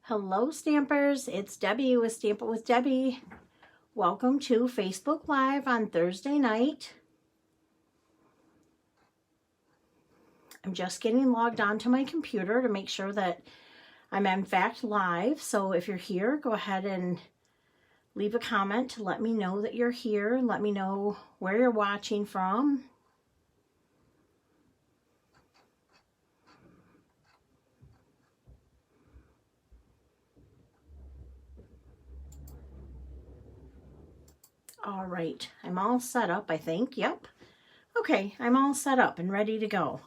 Hello Stampers, it's Debbie with Stamp It with Debbie. Welcome to Facebook Live on Thursday night. I'm just getting logged onto my computer to make sure that I'm in fact live. So if you're here, go ahead and leave a comment to let me know that you're here. Let me know where you're watching from. All right, I'm all set up, I think. Yep. Okay, I'm all set up and ready to go.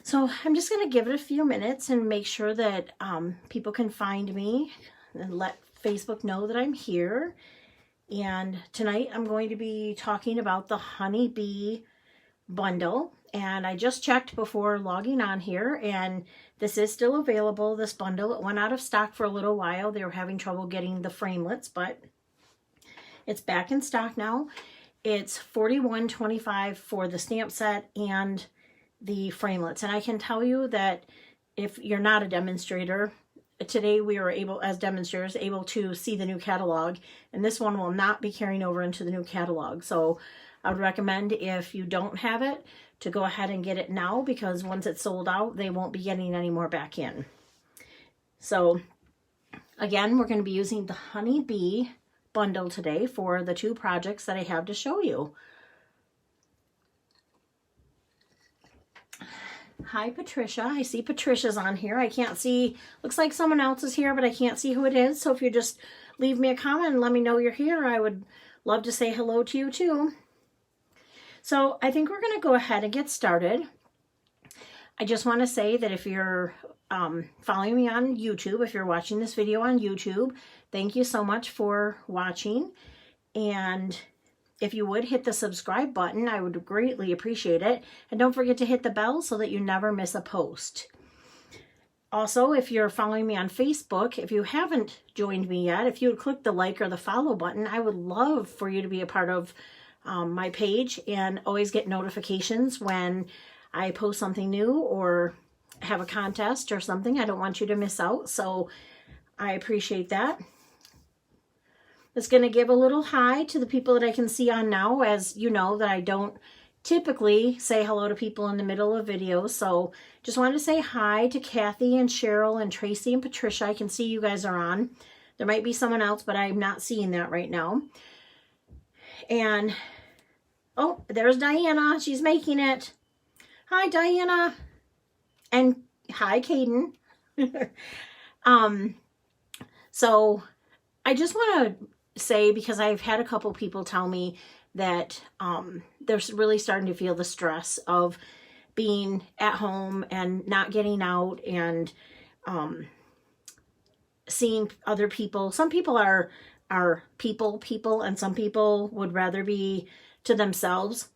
So I'm just going to give it a few minutes and make sure that people can find me and let Facebook know that I'm here. And tonight I'm going to be talking about the Honey Bee bundle. And I just checked before logging on here, and this is still available, this bundle. It went out of stock for a little while. They were having trouble getting the framelits, but it's back in stock now. It's $41.25 for the stamp set and the framelits. And I can tell you that if you're not a demonstrator, today we were able, as demonstrators, able to see the new catalog, and this one will not be carrying over into the new catalog. So I would recommend, if you don't have it, to go ahead and get it now, because once it's sold out, they won't be getting any more back in. So again, we're going to be using the Honey Bee bundle today for the two projects that I have to show you. Hi Patricia, I see Patricia's on here. I can't see, looks like someone else is here, but I can't see who it is. So if you just leave me a comment and let me know you're here, I would love to say hello to you too. So I think we're going to go ahead and get started. I just want to say that if you're following me on YouTube, if you're watching this video on YouTube, thank you so much for watching. And if you would hit the subscribe button, I would greatly appreciate it. And don't forget to hit the bell so that you never miss a post. Also, if you're following me on Facebook, if you haven't joined me yet, if you would click the like or the follow button, I would love for you to be a part of my page and always get notifications when I post something new or have a contest or something. I don't want you to miss out, so I appreciate that. It's going to give a little hi to the people that I can see on now. As you know, that I don't typically say hello to people in the middle of videos, so just wanted to say hi to Kathy and Cheryl and Tracy and Patricia. I can see you guys are on. There might be someone else, but I'm not seeing that right now. And oh, there's Diana. She's making it. Hi, Diana. And hi, Caden. So I just want to say, because I've had a couple people tell me that they're really starting to feel the stress of being at home and not getting out and seeing other people. Some people are people, and some people would rather be to themselves.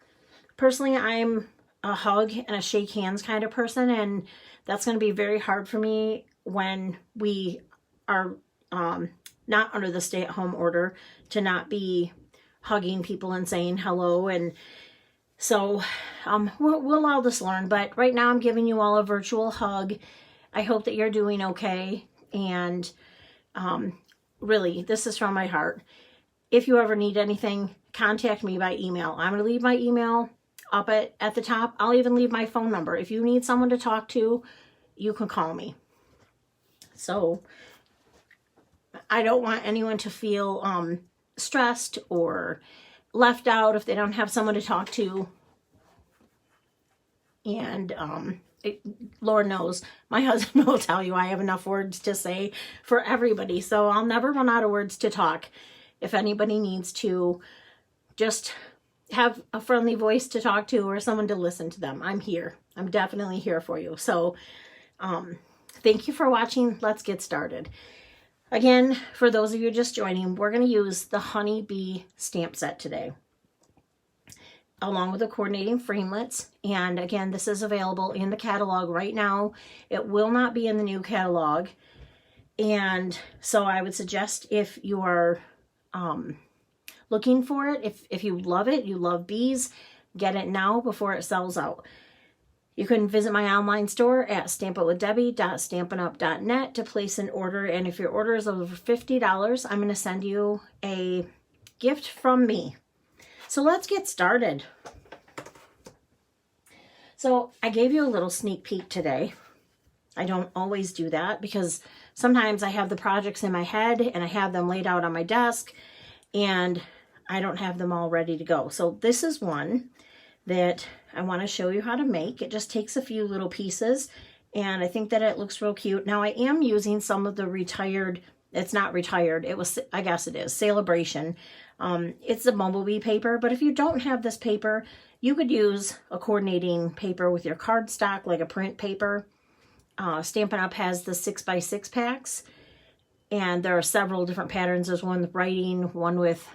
Personally, I'm a hug and a shake hands kind of person, and that's going to be very hard for me when we are not under the stay-at-home order, to not be hugging people and saying hello. And so we'll all just learn, but right now I'm giving you all a virtual hug. I hope that you're doing okay, and really, this is from my heart. If you ever need anything, contact me by email. I'm going to leave my email up at the top. I'll even leave my phone number. If you need someone to talk to, you can call me. So I don't want anyone to feel stressed or left out if they don't have someone to talk to. And Lord knows, my husband will tell you I have enough words to say for everybody. So I'll never run out of words to talk. If anybody needs to just have a friendly voice to talk to or someone to listen to them, I'm here. I'm definitely here for you. So thank you for watching. Let's get started. Again, for those of you just joining, we're going to use the Honey Bee stamp set today, along with the coordinating framelits. And again, this is available in the catalog right now. It will not be in the new catalog. And so I would suggest, if you are looking for it, if you love it, you love bees, get it now before it sells out. You can visit my online store at stampitwithdebbie.stampinup.net to place an order. And if your order is over $50, I'm going to send you a gift from me. So let's get started. So I gave you a little sneak peek today. I don't always do that because sometimes I have the projects in my head and I have them laid out on my desk and I don't have them all ready to go. So this is one that I want to show you how to make. It just takes a few little pieces and I think that it looks real cute. Now I am using some of the retired, it's not retired, it was, I guess it is, Celebration. It's a bumblebee paper, but if you don't have this paper, you could use a coordinating paper with your cardstock, like a print paper. Stampin' Up! Has the 6x6 packs, and there are several different patterns. There's one with writing, one with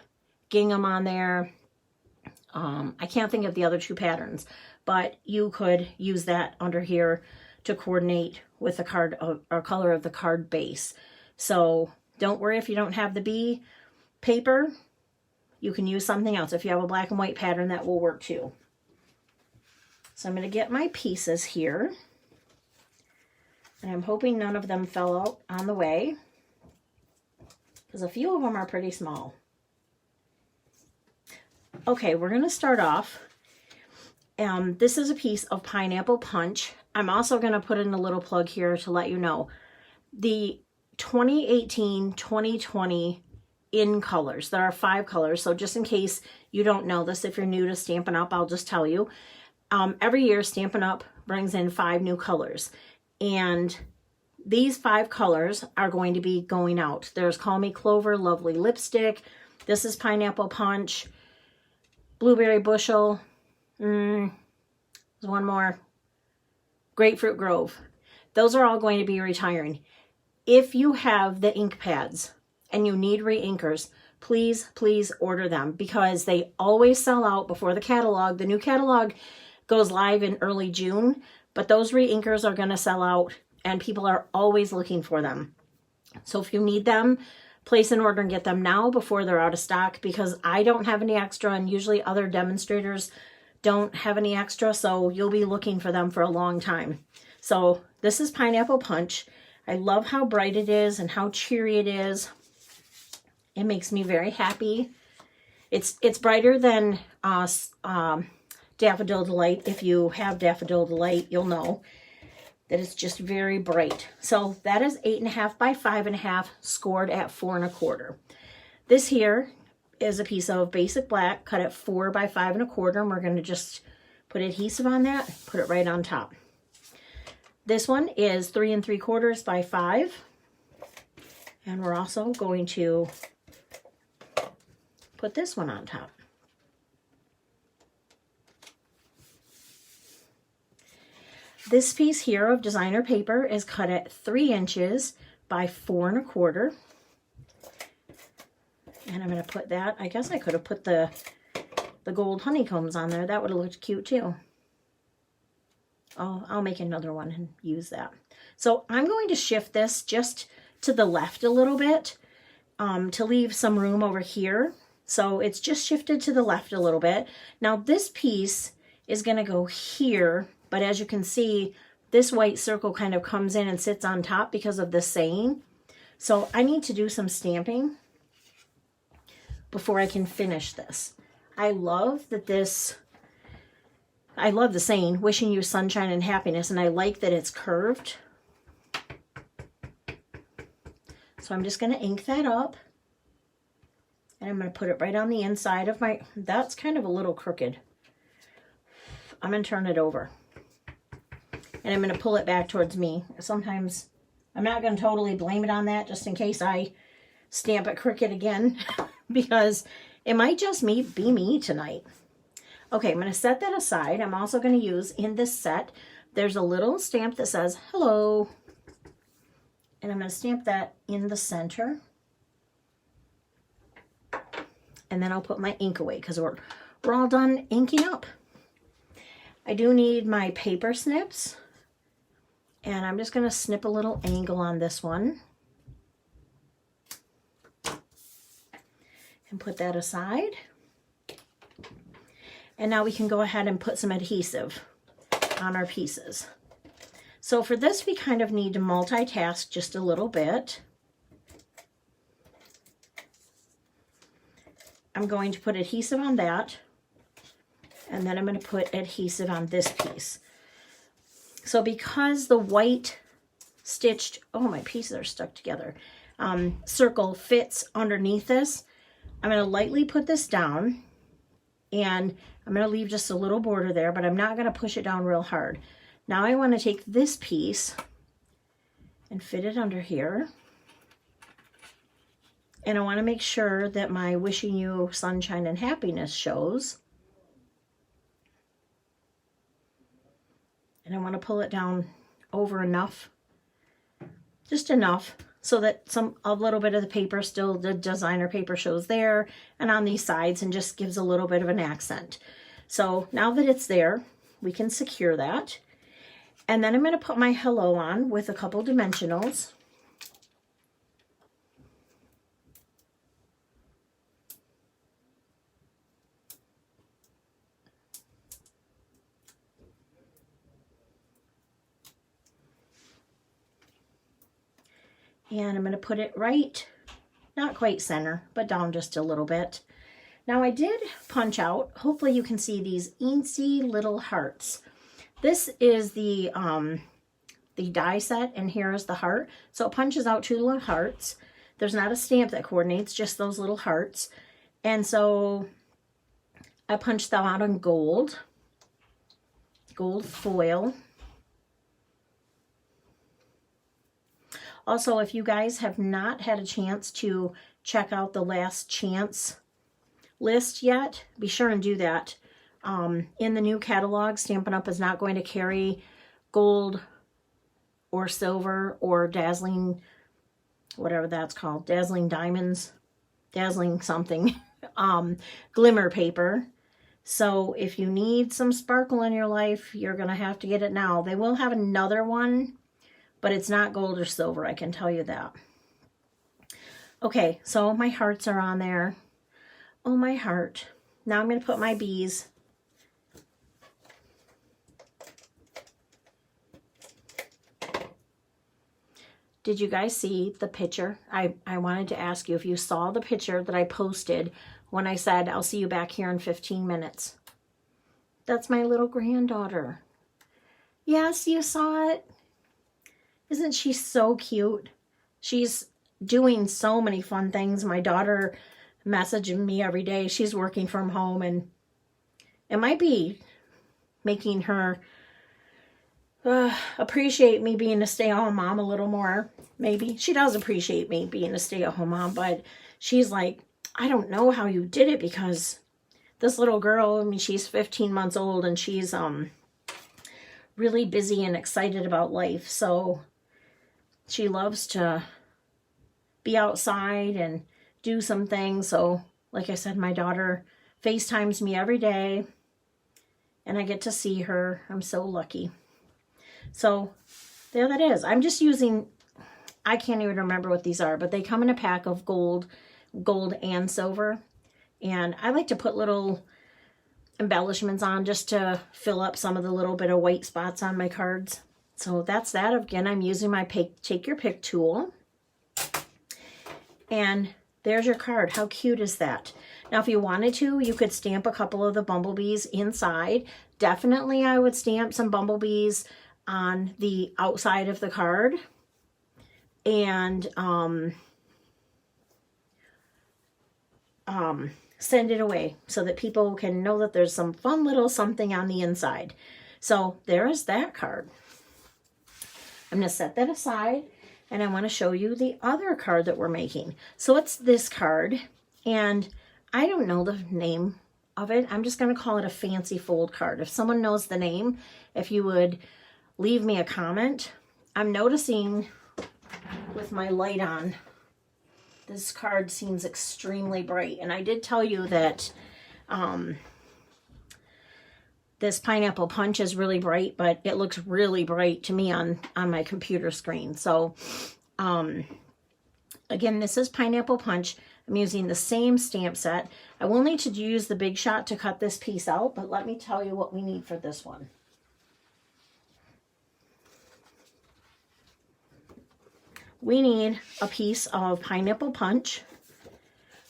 gingham on there. I can't think of the other two patterns, but you could use that under here to coordinate with the card or color of the card base. So don't worry if you don't have the bee paper. You can use something else. If you have a black and white pattern, that will work too. So I'm going to get my pieces here. And I'm hoping none of them fell out on the way, because a few of them are pretty small. Okay, we're going to start off. This is a piece of Pineapple Punch. I'm also going to put in a little plug here to let you know. The 2018-2020 in colors. There are 5 colors, so just in case you don't know this, if you're new to Stampin' Up, I'll just tell you. Every year, Stampin' Up brings in 5 new colors. And these 5 colors are going to be going out. There's Call Me Clover, Lovely Lipstick. This is Pineapple Punch. Blueberry Bushel. There's one more. Grapefruit Grove. Those are all going to be retiring. If you have the ink pads and you need re-inkers, please, please order them because they always sell out before the catalog. The new catalog goes live in early June, but those re-inkers are going to sell out and people are always looking for them. So if you need them, place an order and get them now before they're out of stock, because I don't have any extra and usually other demonstrators don't have any extra, so you'll be looking for them for a long time. So this is Pineapple Punch. I love how bright it is and how cheery it is. It makes me very happy. It's brighter than Daffodil Delight. If you have Daffodil Delight, you'll know that it's just very bright. So that is 8.5 by 5.5, scored at 4 1/4. This here is a piece of basic black cut at 4 by 5 1/4, and we're going to just put adhesive on that, put it right on top. This one is 3 3/4 by 5, and we're also going to put this one on top. This piece here of designer paper is cut at 3 inches by 4 1/4. And I'm going to put that, I guess I could have put the gold honeycombs on there. That would have looked cute too. I'll make another one and use that. So I'm going to shift this just to the left a little bit to leave some room over here. So it's just shifted to the left a little bit. Now this piece is going to go here. But as you can see, this white circle kind of comes in and sits on top because of the saying. So I need to do some stamping before I can finish this. I love that I love the saying, wishing you sunshine and happiness, and I like that it's curved. So I'm just going to ink that up. And I'm going to put it right on the inside of my, that's kind of a little crooked. I'm going to turn it over. And I'm going to pull it back towards me. Sometimes I'm not going to totally blame it on that, just in case I stamp it crooked again, because it might just be me tonight. Okay, I'm going to set that aside. I'm also going to use, in this set, there's a little stamp that says hello. And I'm going to stamp that in the center. And then I'll put my ink away because we're all done inking up. I do need my paper snips. And I'm just going to snip a little angle on this one. And put that aside. And now we can go ahead and put some adhesive. on our pieces. So for this, we kind of need to multitask just a little bit. I'm going to put adhesive on that, and then I'm going to put adhesive on this piece. So because the white stitched, oh, my pieces are stuck together, circle fits underneath this, I'm going to lightly put this down, and I'm going to leave just a little border there, but I'm not going to push it down real hard. Now I want to take this piece and fit it under here. And I want to make sure that my wishing you sunshine and happiness shows. And I want to pull it down over enough, just enough, so that a little bit of the paper, still the designer paper, shows there and on these sides, and just gives a little bit of an accent. So now that it's there, we can secure that. And then I'm going to put my hello on with a couple dimensionals. And I'm going to put it right, not quite center, but down just a little bit. Now I did punch out, hopefully you can see these eensy little hearts. This is the die set, and here is the heart. So it punches out 2 little hearts. There's not a stamp that coordinates, just those little hearts. And so I punched them out on gold foil. Also, if you guys have not had a chance to check out the Last Chance list yet, be sure and do that. In the new catalog, Stampin' Up! Is not going to carry gold or silver or dazzling, whatever that's called, dazzling diamonds, dazzling something, glimmer paper. So if you need some sparkle in your life, you're going to have to get it now. They will have another one, but it's not gold or silver, I can tell you that. Okay, so my hearts are on there. Oh, my heart. Now I'm going to put my bees. Did you guys see the picture? I wanted to ask you if you saw the picture that I posted when I said, I'll see you back here in 15 minutes. That's my little granddaughter. Yes, you saw it. Isn't she so cute? She's doing so many fun things. My daughter messaging me every day. She's working from home, and it might be making her appreciate me being a stay-at-home mom a little more. Maybe. She does appreciate me being a stay-at-home mom, but she's like, I don't know how you did it, because this little girl, I mean, she's 15 months old, and she's really busy and excited about life. So she loves to be outside and do some things. So like I said, my daughter FaceTimes me every day, and I get to see her. I'm so lucky. So there that is. I'm just using, I can't even remember what these are, but they come in a pack of gold and silver. And I like to put little embellishments on just to fill up some of the little bit of white spots on my cards. So that's that. Again, I'm using my Take Your Pick tool. And there's your card. How cute is that? Now, if you wanted to, you could stamp a couple of the bumblebees inside. Definitely, I would stamp some bumblebees on the outside of the card. And send it away so that people can know that there's some fun little something on the inside. So there is that card. I'm going to set that aside, and I want to show you the other card that we're making. So it's this card, and I don't know the name of it. I'm just going to call it a fancy fold card. If someone knows the name, if you would leave me a comment. I'm noticing with my light on, this card seems extremely bright. And I did tell you that this Pineapple Punch is really bright, but it looks really bright to me on my computer screen. So, again, this is Pineapple Punch. I'm using the same stamp set. I will need to use the Big Shot to cut this piece out, but let me tell you what we need for this one. we need a piece of Pineapple Punch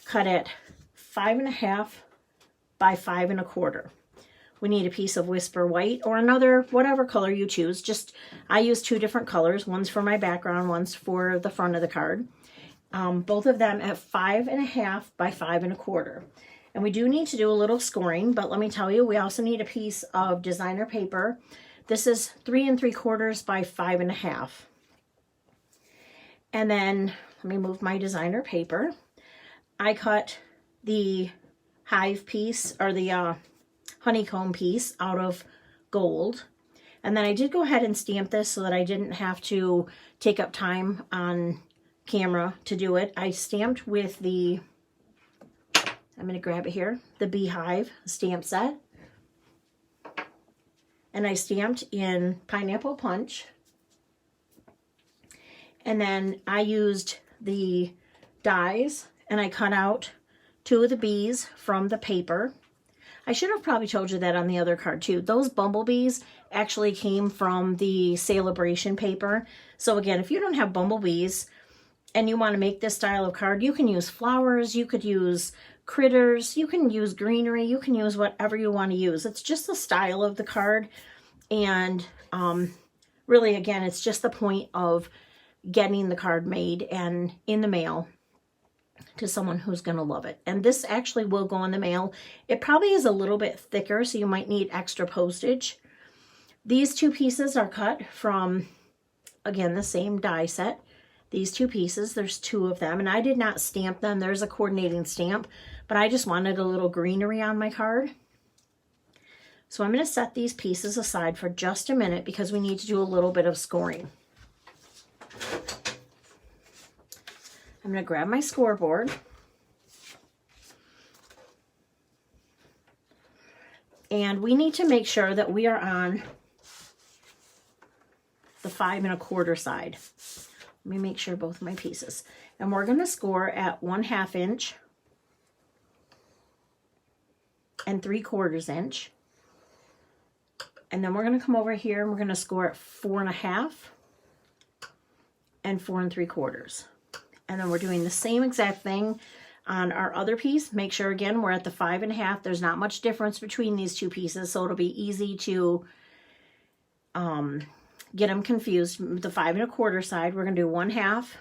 cut at 5.5 by 5 1/4. We need a piece of Whisper White or another, whatever color you choose. I use 2 different colors. One's for my background, one's for the front of the card. Both of them at 5.5 by 5 1/4. And we do need to do a little scoring, but let me tell you, we also need a piece of designer paper. This is 3 3/4 by 5.5. And then, let me move my designer paper. I cut the hive piece, or the honeycomb piece, out of gold. And then I did go ahead and stamp this so that I didn't have to take up time on camera to do it. I stamped with the, I'm going to grab it here, the Beehive stamp set. And I stamped in Pineapple Punch. And then I used the dies and I cut out 2 of the bees from the paper. I should have probably told you that on the other card too. Those bumblebees actually came from the Celebration paper. So again, if you don't have bumblebees and you want to make this style of card, you can use flowers, you could use critters, you can use greenery, you can use whatever you want to use. It's just the style of the card. And really, again, it's just the point of getting the card made and in the mail to someone who's going to love it. And this actually will go in the mail. It probably is a little bit thicker, so you might need extra postage. These 2 pieces are cut from, again, the same die set. These 2 pieces, there's 2 of them, and I did not stamp them. There's a coordinating stamp, but I just wanted a little greenery on my card. So I'm going to set these pieces aside for just a minute because we need to do a little bit of scoring. I'm going to grab my scoreboard. And we need to make sure that we are on the 5 1/4 side. Let me make sure both of my pieces. And we're going to score at 1/2 inch and 3/4 inch. And then we're going to come over here and we're going to score at 4.5 and 4 3/4. And then we're doing the same exact thing on our other piece. Make sure, again, we're at the 5.5. There's not much difference between these 2 pieces, so it'll be easy to get them confused. The 5 1/4 side, we're going to do 1/2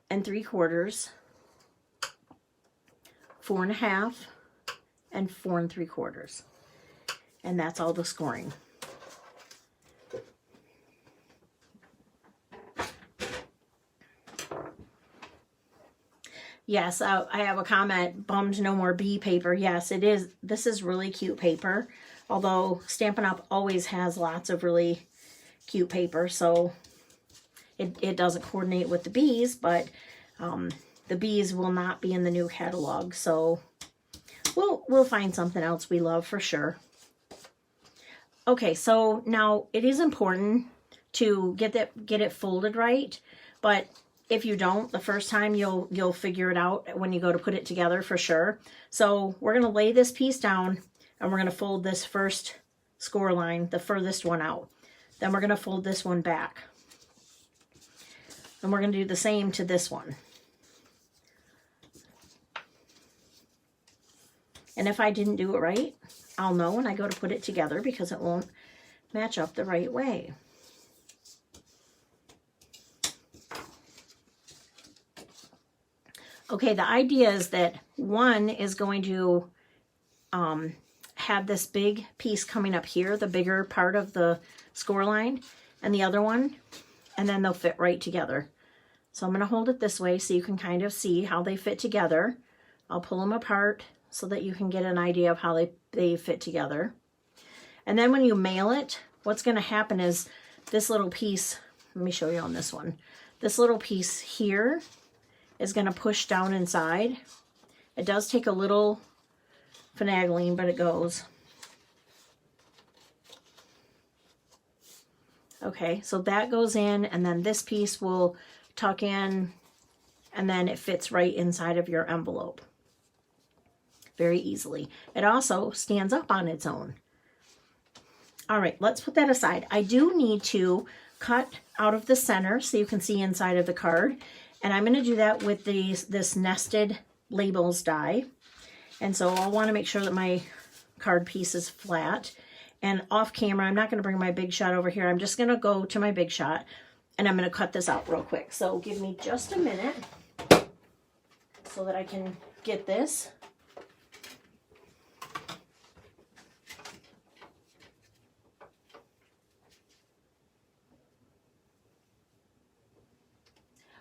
and 3/4, 4.5 and 4 3/4. And that's all the scoring. Yes, I have a comment, bummed no more bee paper. Yes, it is. This is really cute paper. Although Stampin' Up! Always has lots of really cute paper. So it doesn't coordinate with the bees, but the bees will not be in the new catalog. So we'll find something else we love for sure. Okay, so now it is important to get it folded right, but if you don't, the first time you'll figure it out when you go to put it together for sure. So we're going to lay this piece down and we're going to fold this first score line, the furthest one out. Then we're going to fold this one back. And we're going to do the same to this one. And if I didn't do it right, I'll know when I go to put it together because it won't match up the right way. Okay, the idea is that one is going to have this big piece coming up here, the bigger part of the score line, and the other one, and then they'll fit right together. So I'm going to hold it this way so you can kind of see how they fit together. I'll pull them apart so that you can get an idea of how they fit together. And then when you mail it, what's going to happen is this little piece, let me show you on this one, this little piece here is going to push down inside. It does take a little finagling, but it goes. Okay, so that goes in, and then this piece will tuck in, and then it fits right inside of your envelope very easily. It also stands up on its own. All right, let's put that aside. I do need to cut out of the center so you can see inside of the card. And I'm going to do that with this nested labels die. And so I'll want to make sure that my card piece is flat. And off camera, I'm not going to bring my Big Shot over here. I'm just going to go to my Big Shot and I'm going to cut this out real quick. So give me just a minute so that I can get this.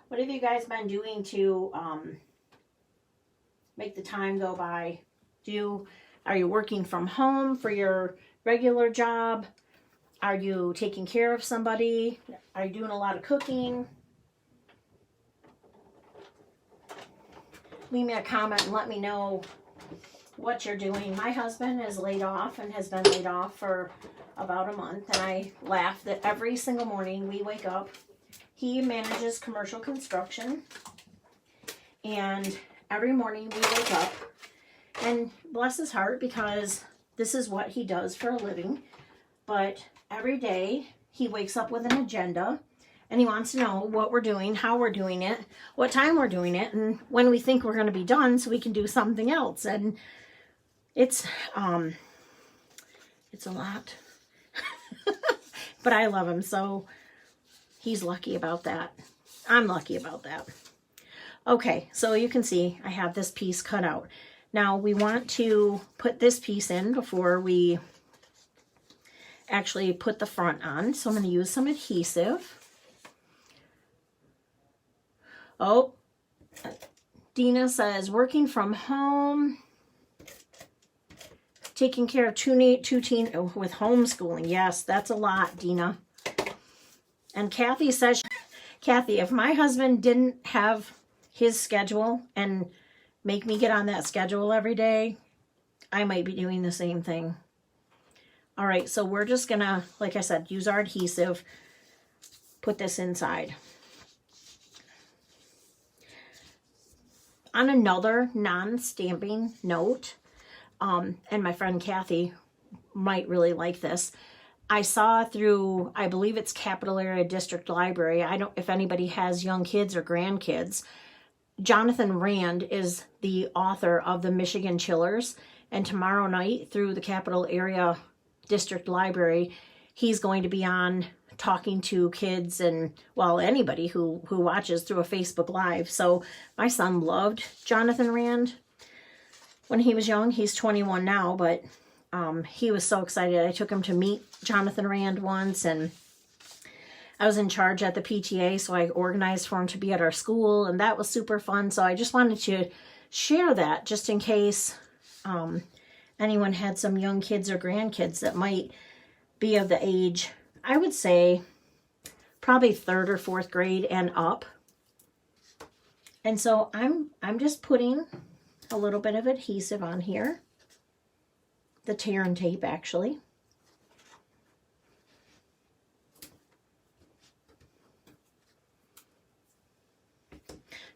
What have you guys been doing to make the time go by? Are you working from home for your regular job? Are you taking care of somebody? Are you doing a lot of cooking? Leave me a comment and let me know what you're doing. My husband is laid off and has been laid off for about a month, and I laugh that every single morning we wake up. He manages commercial construction, and every morning we wake up, and bless his heart, because this is what he does for a living, but every day he wakes up with an agenda, and he wants to know what we're doing, how we're doing it, what time we're doing it, and when we think we're going to be done so we can do something else. And it's a lot. But I love him, so he's lucky about that. I'm lucky about that. Okay, so you can see I have this piece cut out. Now we want to put this piece in before we actually put the front on. So I'm going to use some adhesive. Oh, Dina says, working from home, taking care of two teens with homeschooling. Yes, that's a lot, Dina. And Kathy says, Kathy, if my husband didn't have his schedule and make me get on that schedule every day, I might be doing the same thing. All right, so we're just gonna, like I said, use our adhesive, put this inside. On another non-stamping note, and my friend Kathy might really like this, I saw through, I believe it's Capital Area District Library, I don't, if anybody has young kids or grandkids, Jonathan Rand is the author of the Michigan Chillers, and tomorrow night through the Capital Area District Library, he's going to be on talking to kids and, well, anybody who watches through a Facebook Live. So my son loved Jonathan Rand when he was young. He's 21 now, but he was so excited. I took him to meet Jonathan Rand once, and I was in charge at the PTA, so I organized for him to be at our school, and that was super fun. So I just wanted to share that just in case anyone had some young kids or grandkids that might be of the age, I would say probably 3rd or 4th grade and up. And so I'm just putting a little bit of adhesive on here. The tear and tape, actually.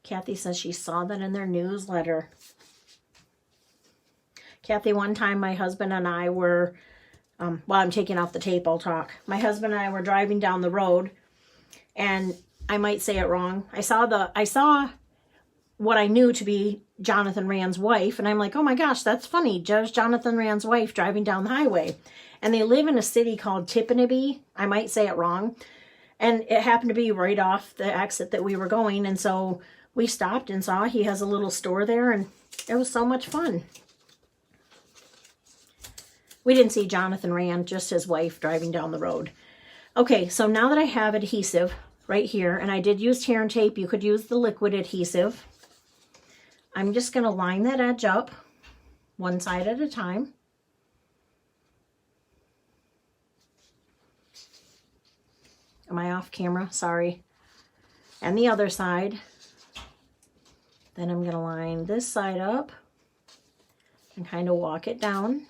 Kathy says she saw that in their newsletter. Kathy, one time my husband and I were, while I'm taking off the tape, I'll talk. My husband and I were driving down the road, and I might say it wrong. I saw what I knew to be Jonathan Rand's wife, and I'm like, oh my gosh, that's funny. There's Jonathan Rand's wife driving down the highway. And they live in a city called Tippinaby. I might say it wrong. And it happened to be right off the exit that we were going, and so we stopped and saw he has a little store there, and it was so much fun. We didn't see Jonathan Rand, just his wife driving down the road. Okay, so now that I have adhesive right here, and I did use tear and tape, you could use the liquid adhesive. I'm just going to line that edge up one side at a time. Am I off camera? Sorry. And the other side. Then I'm going to line this side up and kind of walk it down.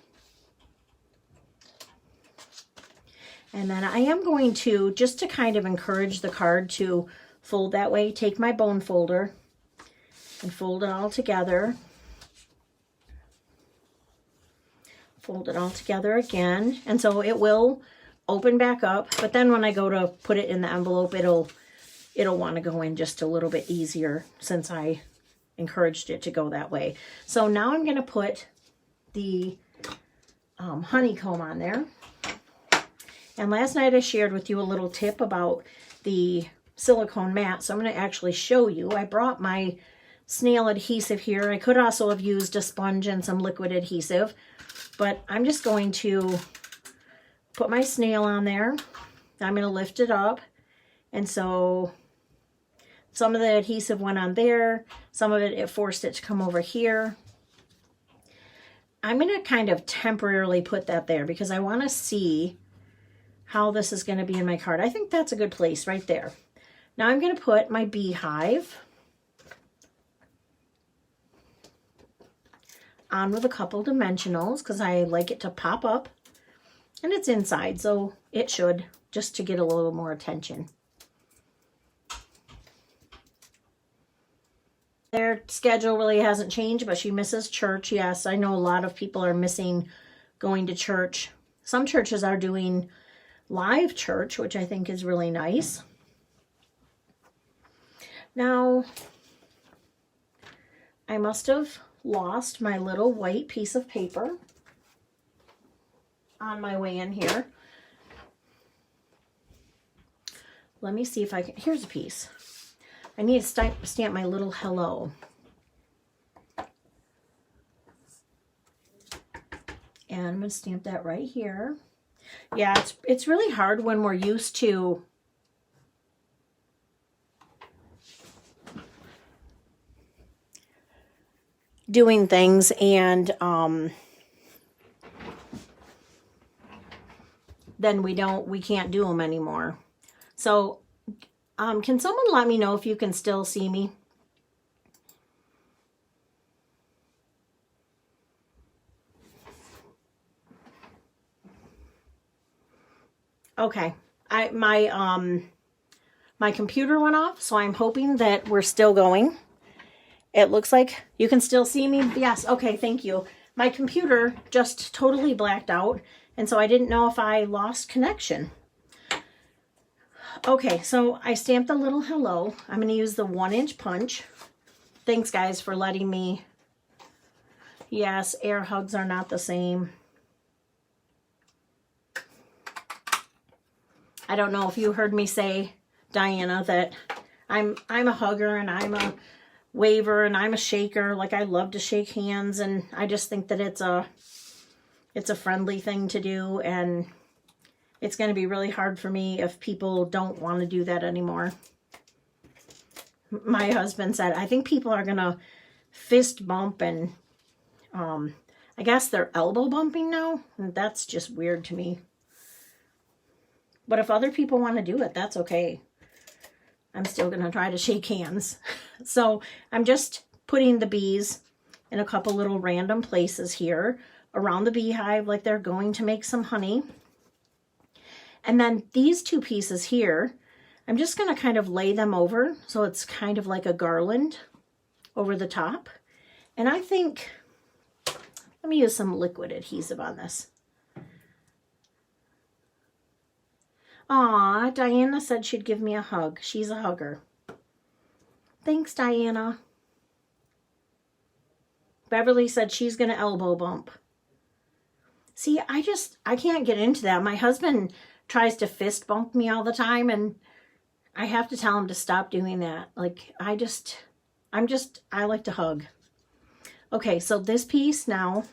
And then I am going to, just to kind of encourage the card to fold that way, take my bone folder and fold it all together. Fold it all together again. And so it will open back up, but then when I go to put it in the envelope, it'll want to go in just a little bit easier since I encouraged it to go that way. So now I'm going to put the honeycomb on there. And last night I shared with you a little tip about the silicone mat, so I'm going to actually show you. I brought my snail adhesive here. I could also have used a sponge and some liquid adhesive, but I'm just going to put my snail on there. I'm going to lift it up, and so some of the adhesive went on there, some of it forced it to come over here. I'm going to kind of temporarily put that there because I want to see how this is going to be in my card. I think that's a good place right there. Now I'm going to put my beehive on with a couple dimensionals because I like it to pop up, and it's inside, so it should, just to get a little more attention. Their schedule really hasn't changed, but she misses church. Yes, I know a lot of people are missing going to church. Some churches are doing live church, which I think is really nice. Now, I must have lost my little white piece of paper on my way in here. Let me see if I can. Here's a piece. I need to stamp my little hello. And I'm going to stamp that right here. Yeah, it's really hard when we're used to doing things and then we can't do them anymore. So can someone let me know if you can still see me? Okay, my computer went off, so I'm hoping that we're still going. It looks like you can still see me. Yes, okay, thank you. My computer just totally blacked out, and so I didn't know if I lost connection. Okay, so I stamped the little hello. I'm going to use the 1-inch punch. Thanks, guys, for letting me. Yes, air hugs are not the same. I don't know if you heard me say, Diana, that I'm a hugger and I'm a waver and I'm a shaker. Like, I love to shake hands, and I just think that it's a friendly thing to do, and it's going to be really hard for me if people don't want to do that anymore. My husband said, I think people are going to fist bump and I guess they're elbow bumping now. And that's just weird to me. But if other people want to do it, that's okay. I'm still going to try to shake hands. So I'm just putting the bees in a couple little random places here around the beehive, like they're going to make some honey. And then these two pieces here, I'm just going to kind of lay them over, so it's kind of like a garland over the top. And I think, let me use some liquid adhesive on this. Aw, Diana said she'd give me a hug. She's a hugger. Thanks, Diana. Beverly said she's going to elbow bump. See, I can't get into that. My husband tries to fist bump me all the time, and I have to tell him to stop doing that. Like, I like to hug. Okay, so this piece now,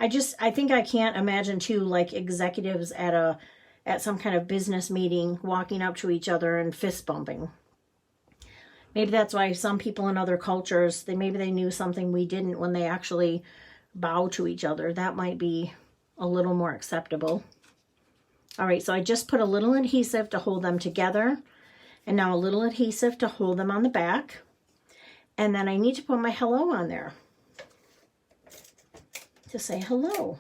I think I can't imagine two, like, executives at some kind of business meeting walking up to each other and fist bumping. Maybe that's why some people in other cultures, maybe they knew something we didn't when they actually bow to each other. That might be a little more acceptable. All right, so I just put a little adhesive to hold them together, and now a little adhesive to hold them on the back. And then I need to put my hello on there to say hello.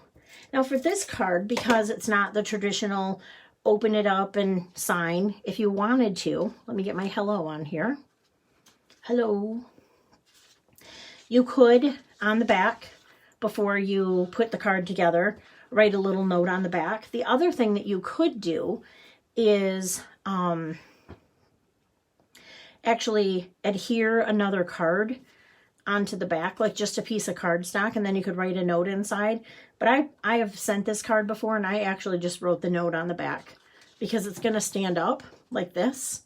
Now for this card, because it's not the traditional open it up and sign, if you wanted to, let me get my hello on here. Hello. You could, on the back, before you put the card together. Write a little note on the back. The other thing that you could do is actually adhere another card onto the back, like just a piece of cardstock, and then you could write a note inside. But I have sent this card before, and I actually just wrote the note on the back because it's going to stand up like this.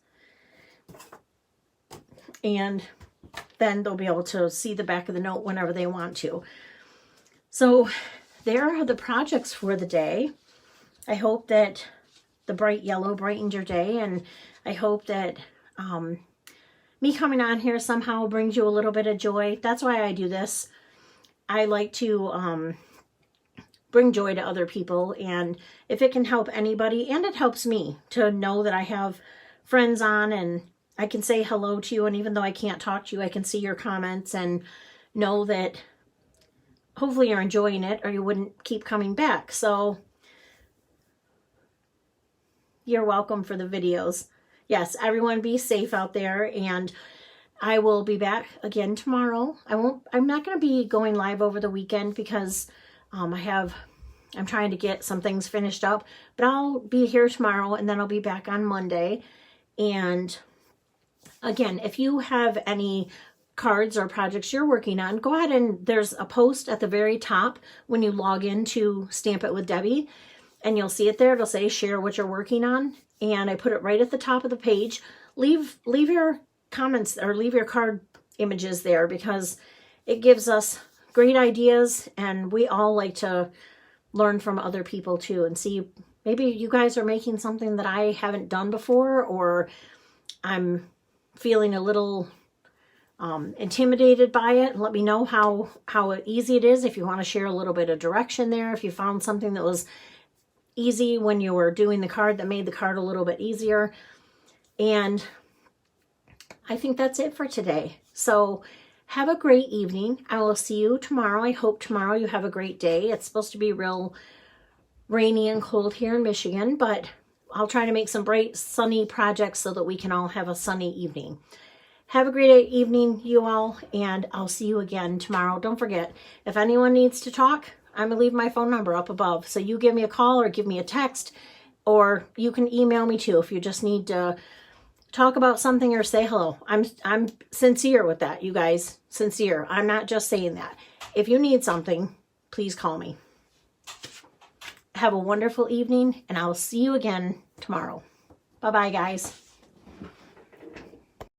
And then they'll be able to see the back of the note whenever they want to. So there are the projects for the day. I hope that the bright yellow brightened your day, and I hope that me coming on here somehow brings you a little bit of joy. That's why I do this. I like to bring joy to other people, and if it can help anybody, and it helps me to know that I have friends on and I can say hello to you, and even though I can't talk to you, I can see your comments and know that hopefully you're enjoying it, or you wouldn't keep coming back. So you're welcome for the videos. Yes, everyone be safe out there, and I will be back again tomorrow. I'm not going to be going live over the weekend because I'm trying to get some things finished up, but I'll be here tomorrow, and then I'll be back on Monday. And again, if you have any cards or projects you're working on, go ahead, and there's a post at the very top when you log into Stamp It with Debbie, and you'll see it there. It'll say share what you're working on, and I put it right at the top of the page. Leave your comments or leave your card images there, because it gives us great ideas, and we all like to learn from other people too, and see maybe you guys are making something that I haven't done before, or I'm feeling a little intimidated by it. Let me know how easy it is. If you want to share a little bit of direction there, if you found something that was easy when you were doing the card that made the card a little bit easier. And I think that's it for today. So have a great evening. I will see you tomorrow. I hope tomorrow you have a great day. It's supposed to be real rainy and cold here in Michigan, but I'll try to make some bright sunny projects so that we can all have a sunny evening. Have a great evening, you all, and I'll see you again tomorrow. Don't forget, if anyone needs to talk, I'm going to leave my phone number up above. So you give me a call or give me a text, or you can email me too if you just need to talk about something or say hello. I'm sincere with that, you guys. Sincere. I'm not just saying that. If you need something, please call me. Have a wonderful evening, and I'll see you again tomorrow. Bye-bye, guys.